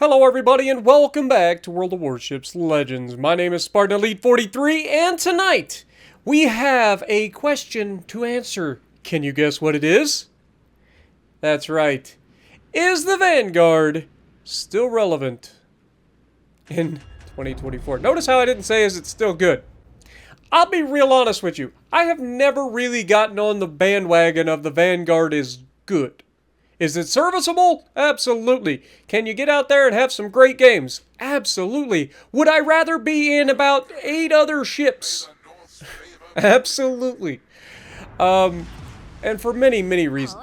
Hello everybody and welcome back to World of Warships Legends. My name is Spartan Elite 43 and tonight we have a question to answer. Can you guess what it is? That's right. Is the Vanguard still relevant in 2024? Notice how I didn't say is it still good. I'll be real honest with you. I have never really gotten on the bandwagon of the Vanguard is good. Is it serviceable? Absolutely. Can you get out there and have some great games? Absolutely. Would I rather be in about 8 other ships? Absolutely. And for many, many reasons.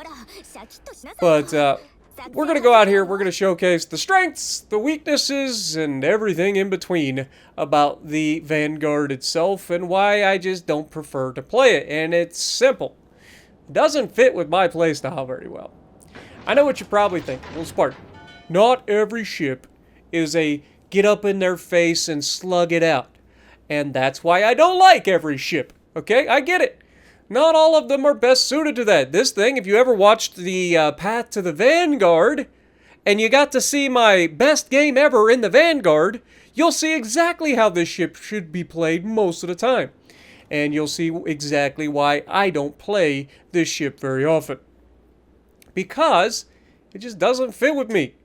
But we're going to go out here, we're going to showcase the strengths, the weaknesses, and everything in between about the Vanguard itself and why I just don't prefer to play it. And it's simple. It doesn't fit with my playstyle very well. I know what you're probably thinking. Well, Spartan, not every ship is a get up in their face and slug it out. And that's why I don't like every ship. Okay, I get it. Not all of them are best suited to that. This thing, if you ever watched the Path to the Vanguard, and you got to see my best game ever in the Vanguard, you'll see exactly how this ship should be played most of the time. And you'll see exactly why I don't play this ship very often. Because it just doesn't fit with me.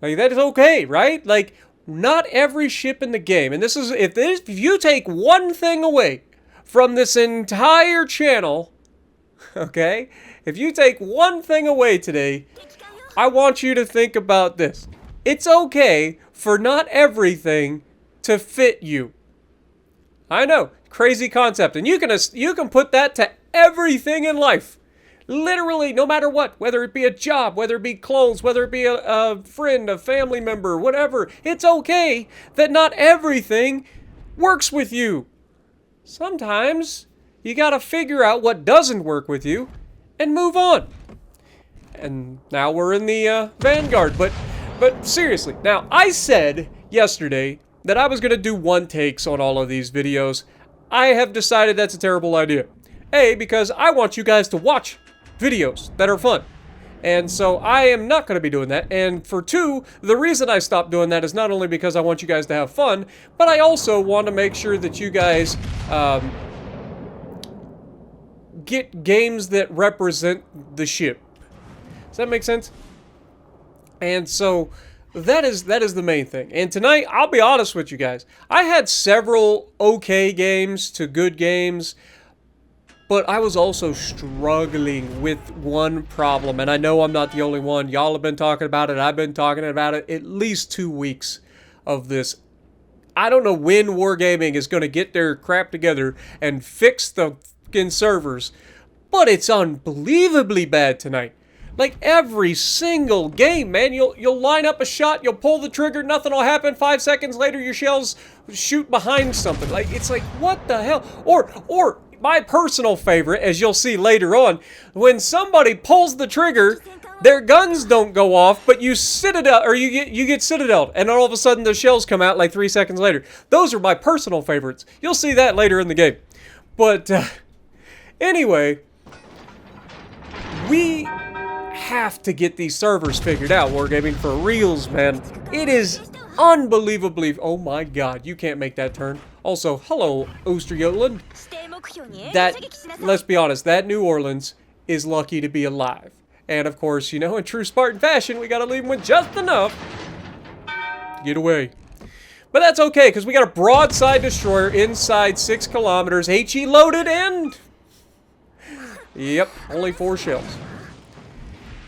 Like, that is okay, right? Like, not every ship in the game, and this is, if you take one thing away from this entire channel, okay? If you take one thing away today, I want you to think about this. It's okay for not everything to fit you. I know, crazy concept, and you can put that to everything in life. Literally, no matter what, whether it be a job, whether it be clothes, whether it be a friend, a family member, whatever, it's okay that not everything works with you. Sometimes you gotta figure out what doesn't work with you and move on. And now we're in the Vanguard, but seriously, now I said yesterday that I was gonna do one takes on all of these videos. I have decided that's a terrible idea. A, because I want you guys to watch videos that are fun. And so I am not going to be doing that. And for 2, the reason I stopped doing that is not only because I want you guys to have fun, but I also want to make sure that you guys get games that represent the ship. Does that make sense? And so that is the main thing. And tonight, I'll be honest with you guys. I had several okay games to good games, but I was also struggling with one problem, and I know I'm not the only one. Y'all have been talking about it. I've been talking about it at least 2 weeks of this. I don't know when Wargaming is going to get their crap together and fix the fucking servers, but it's unbelievably bad tonight. Like every single game, man, you'll line up a shot, you'll pull the trigger, nothing will happen. 5 seconds later, your shells shoot behind something. Like, it's like, what the hell? Or my personal favorite, as you'll see later on, when somebody pulls the trigger, their guns don't go off, but you citadel, or you get citadeled, and all of a sudden the shells come out like 3 seconds later. Those are my personal favorites. You'll see that later in the game. But anyway, we have to get these servers figured out. Wargaming for reals, man. It is unbelievably, oh my god, you can't make that turn. Also, hello, Oosterjylland. That, let's be honest, that New Orleans is lucky to be alive. And of course, you know, in true Spartan fashion, we gotta leave them with just enough to get away. But that's okay, because we got a broadside destroyer inside 6 kilometers, HE loaded, and yep, only 4 shells.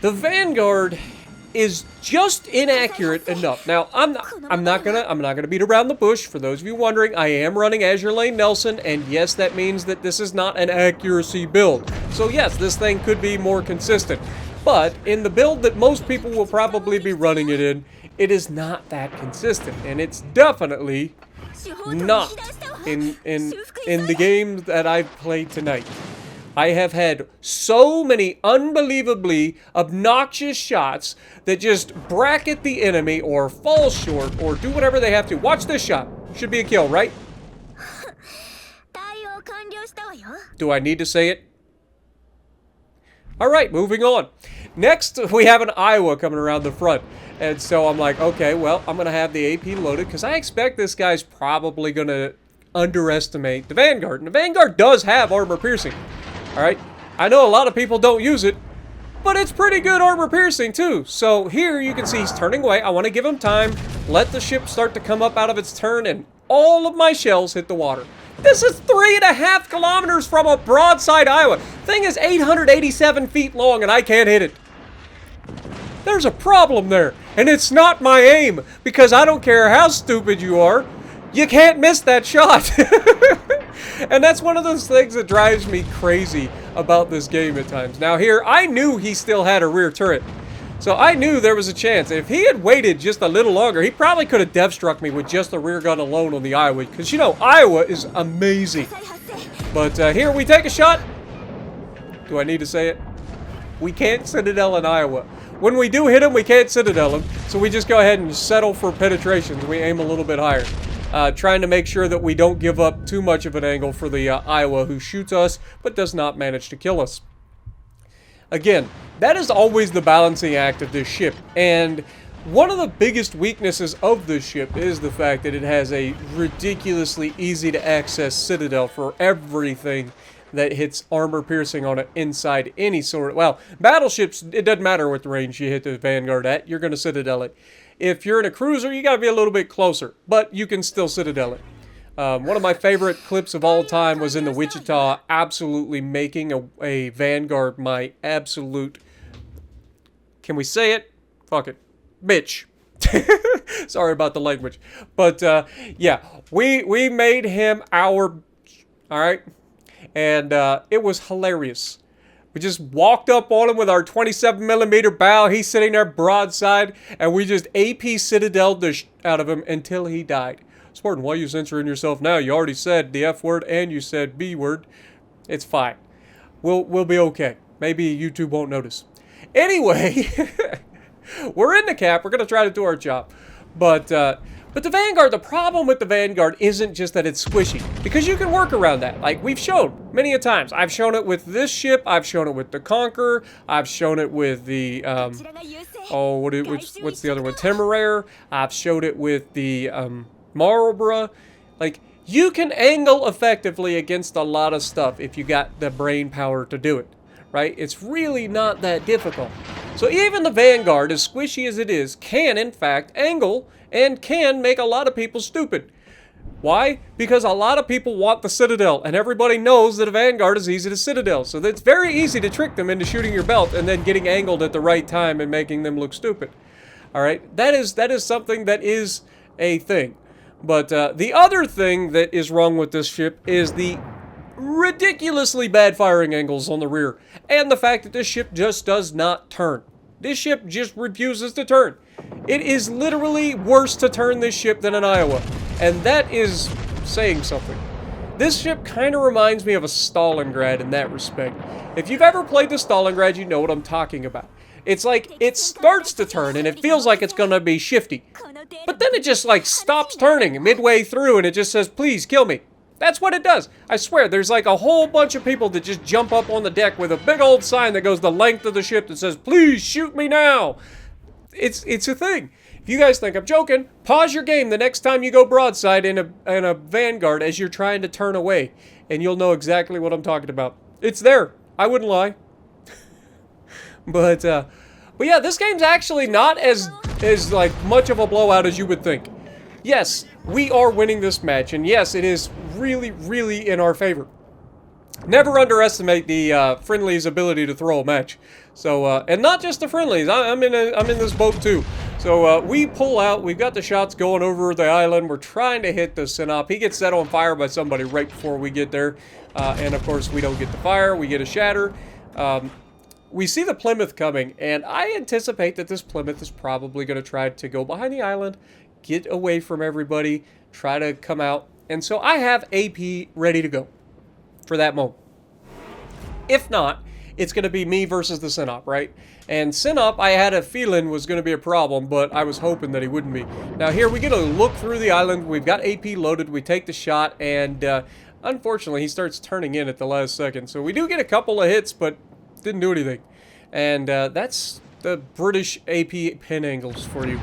The Vanguard is just inaccurate enough. Now, I'm not gonna beat around the bush. For those of you wondering, I am running Azure Lane Nelson, and yes, that means that this is not an accuracy build. So yes, this thing could be more consistent. But in the build that most people will probably be running it in, it is not that consistent, and it's definitely not in the games that I've played tonight. I have had so many unbelievably obnoxious shots that just bracket the enemy or fall short or do whatever they have to. Watch this shot. Should be a kill, right? Do I need to say it? Alright, moving on. Next, we have an Iowa coming around the front. And so I'm like, okay, well, I'm going to have the AP loaded because I expect this guy's probably going to underestimate the Vanguard. And the Vanguard does have armor piercing. All right. I know a lot of people don't use it, but it's pretty good armor piercing too. So here you can see he's turning away. I want to give him time, let the ship start to come up out of its turn, and all of my shells hit the water. This is 3.5 kilometers from a broadside Iowa. Thing is 887 feet long and I can't hit it. There's a problem there, and it's not my aim, because I don't care how stupid you are, you can't miss that shot. And that's one of those things that drives me crazy about this game at times. Now here, I knew he still had a rear turret, so I knew there was a chance. If he had waited just a little longer, he probably could have dev struck me with just the rear gun alone on the Iowa, because you know, Iowa is amazing. But here we take a shot. Do I need to say it? We can't Citadel in Iowa. When we do hit him, we can't Citadel him, so we just go ahead and settle for penetrations. We aim a little bit higher, trying to make sure that we don't give up too much of an angle for the Iowa, who shoots us but does not manage to kill us. Again, that is always the balancing act of this ship, and one of the biggest weaknesses of this ship is the fact that it has a ridiculously easy to access Citadel for everything that hits armor piercing on it inside any sort of, well, battleships, it doesn't matter what the range you hit the Vanguard at, you're going to Citadel it. If you're in a cruiser, you got to be a little bit closer, but you can still Citadel it. One of my favorite clips of all time was in the Wichita, absolutely making a Vanguard my absolute, can we say it? Fuck it. Bitch. Sorry about the language. But, yeah, we made him our, alright? And it was hilarious. We just walked up on him with our 27mm bow. He's sitting there broadside, and we just AP Citadel'd the out of him until he died. Spartan, why are you censoring yourself now? You already said the F word and you said B word. It's fine. We'll be okay. Maybe YouTube won't notice. Anyway, we're in the cap. We're gonna try to do our job, but the Vanguard, the problem with the Vanguard isn't just that it's squishy, because you can work around that. Like we've shown many a times. I've shown it with this ship. I've shown it with the Conqueror. I've shown it with the, what's the other one? Temeraire. I've showed it with the, Marlborough. Like, you can angle effectively against a lot of stuff if you got the brain power to do it, right? It's really not that difficult. So even the Vanguard, as squishy as it is, can in fact angle and can make a lot of people stupid. Why? Because a lot of people want the Citadel, and everybody knows that a Vanguard is easy to Citadel. So it's very easy to trick them into shooting your belt and then getting angled at the right time and making them look stupid. Alright? That is something that is a thing. But the other thing that is wrong with this ship is the ridiculously bad firing angles on the rear, and the fact that this ship just does not turn. This ship just refuses to turn. It is literally worse to turn this ship than an Iowa, and that is saying something. This ship kind of reminds me of a Stalingrad in that respect. If you've ever played the Stalingrad, you know what I'm talking about. It's like, it starts to turn, and it feels like it's gonna be shifty. But then it just, like, stops turning midway through, and it just says, please, kill me. That's what it does. I swear, there's like a whole bunch of people that just jump up on the deck with a big old sign that goes the length of the ship that says, please shoot me now. It's a thing. If you guys think I'm joking, pause your game the next time you go broadside in a Vanguard as you're trying to turn away, and you'll know exactly what I'm talking about. It's there. I wouldn't lie. But yeah, this game's actually not as like much of a blowout as you would think. Yes, we are winning this match, and yes, it is really, really in our favor. Never underestimate the friendlies' ability to throw a match. So, and not just the friendlies. I'm in this boat too. So we pull out. We've got the shots going over the island. We're trying to hit the Sinop. He gets set on fire by somebody right before we get there, and of course we don't get the fire. We get a shatter. We see the Plymouth coming, and I anticipate that this Plymouth is probably going to try to go behind the island, get away from everybody, try to come out. And so I have AP ready to go for that moment. If not, it's going to be me versus the Sinop, right? And Sinop, I had a feeling was going to be a problem, but I was hoping that he wouldn't be. Now here we get a look through the island. We've got AP loaded. We take the shot, and unfortunately he starts turning in at the last second. So we do get a couple of hits, but didn't do anything. And that's the British AP pin angles for you.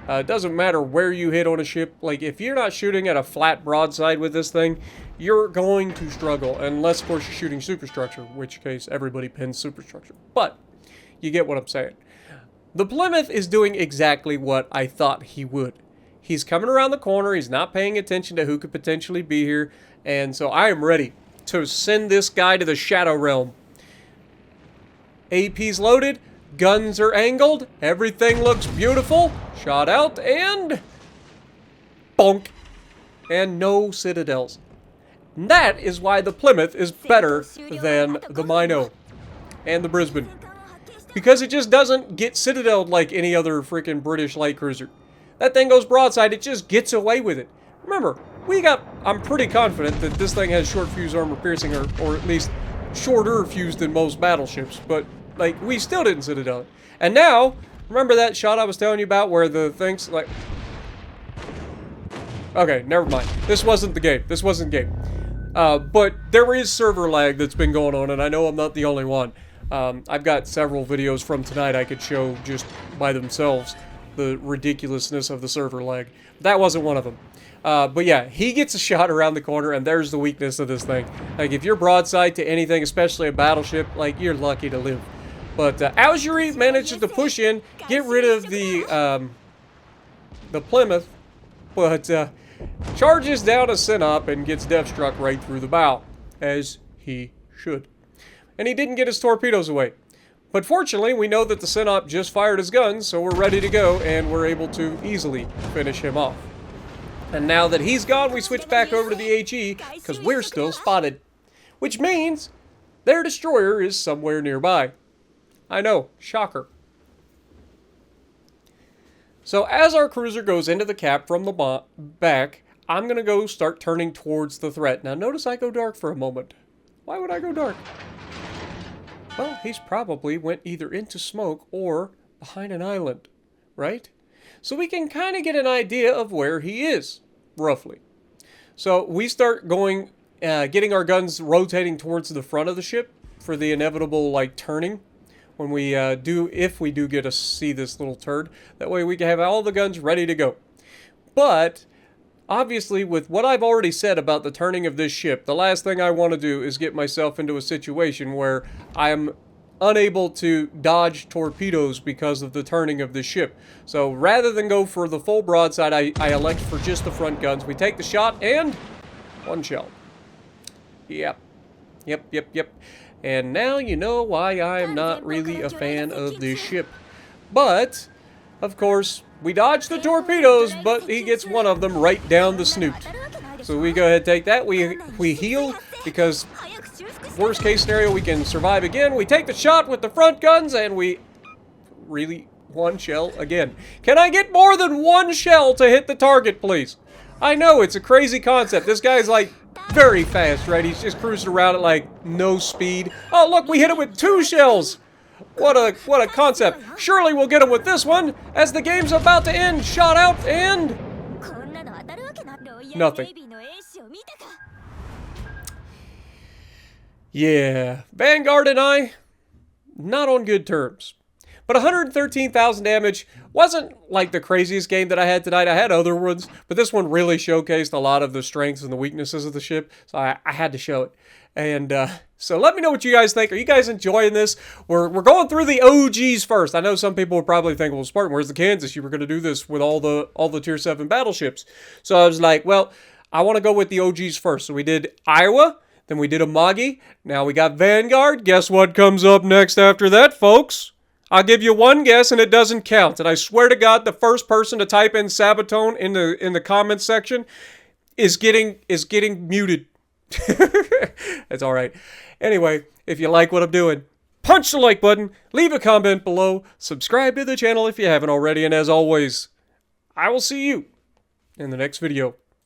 It doesn't matter where you hit on a ship. Like, if you're not shooting at a flat broadside with this thing, you're going to struggle. Unless, of course, you're shooting superstructure, in which case everybody pins superstructure. But, you get what I'm saying. The Plymouth is doing exactly what I thought he would. He's coming around the corner. He's not paying attention to who could potentially be here. And so I am ready to send this guy to the Shadow Realm. AP's loaded. Guns are angled. Everything looks beautiful. Shot out and... bonk. And no citadels. And that is why the Plymouth is better than the Mino and the Brisbane. Because it just doesn't get citadeled like any other freaking British light cruiser. That thing goes broadside, it just gets away with it. Remember, I'm pretty confident that this thing has short fuse armor piercing, or at least shorter fuse than most battleships, but, like, we still didn't citadel it. And now, remember that shot I was telling you about where the thing's, like... Okay, never mind. This wasn't the game. This wasn't the game. But there is server lag that's been going on, and I know I'm not the only one. I've got several videos from tonight I could show just by themselves the ridiculousness of the server lag. That wasn't one of them. But yeah, he gets a shot around the corner, and there's the weakness of this thing. Like, if you're broadside to anything, especially a battleship, like, you're lucky to live. But Algerie manages to push in, get rid of the Plymouth, but charges down a Sinop and gets death struck right through the bow, as he should. And he didn't get his torpedoes away. But fortunately, we know that the Sinop just fired his guns, so we're ready to go, and we're able to easily finish him off. And now that he's gone, we switch back over to the HE, because we're still spotted. Which means their destroyer is somewhere nearby. I know, shocker. So as our cruiser goes into the cap from the back, I'm going to go start turning towards the threat. Now notice I go dark for a moment. Why would I go dark? Well, he's probably went either into smoke or behind an island, right? So we can kind of get an idea of where he is, roughly. So we start going, getting our guns rotating towards the front of the ship for the inevitable, like, turning. When we if we do get to see this little turd. That way we can have all the guns ready to go. But, obviously, with what I've already said about the turning of this ship, the last thing I want to do is get myself into a situation where I'm unable to dodge torpedoes because of the turning of the ship. So, rather than go for the full broadside, I elect for just the front guns. We take the shot, and one shell. Yep. And now you know why I am not really a fan of this ship. But, of course, we dodge the torpedoes, but he gets one of them right down the snoot. So we go ahead and take that. We heal, because worst case scenario, we can survive again. We take the shot with the front guns, and we really one shell again. Can I get more than one shell to hit the target, please? I know, it's a crazy concept. This guy's, like, very fast, right? He's just cruising around at, like, no speed. Oh, look, we hit him with 2 shells. What a concept. Surely we'll get him with this one, as the game's about to end. Shot out, and... nothing. Yeah, Vanguard and I, not on good terms. But 113,000 damage wasn't like the craziest game that I had tonight. I had other ones, but this one really showcased a lot of the strengths and the weaknesses of the ship, so I had to show it. And so let me know what you guys think. Are you guys enjoying this? We're going through the OGs first. I know some people would probably think, well, Spartan, where's the Kansas? You were going to do this with all the Tier 7 battleships. So I was like, well, I want to go with the OGs first. So we did Iowa, then we did Amagi, now we got Vanguard. Guess what comes up next after that, folks? I'll give you one guess, and it doesn't count. And I swear to God, the first person to type in Sabatone in the comments section is getting muted. That's all right. Anyway, if you like what I'm doing, punch the like button, leave a comment below, subscribe to the channel if you haven't already, and as always, I will see you in the next video.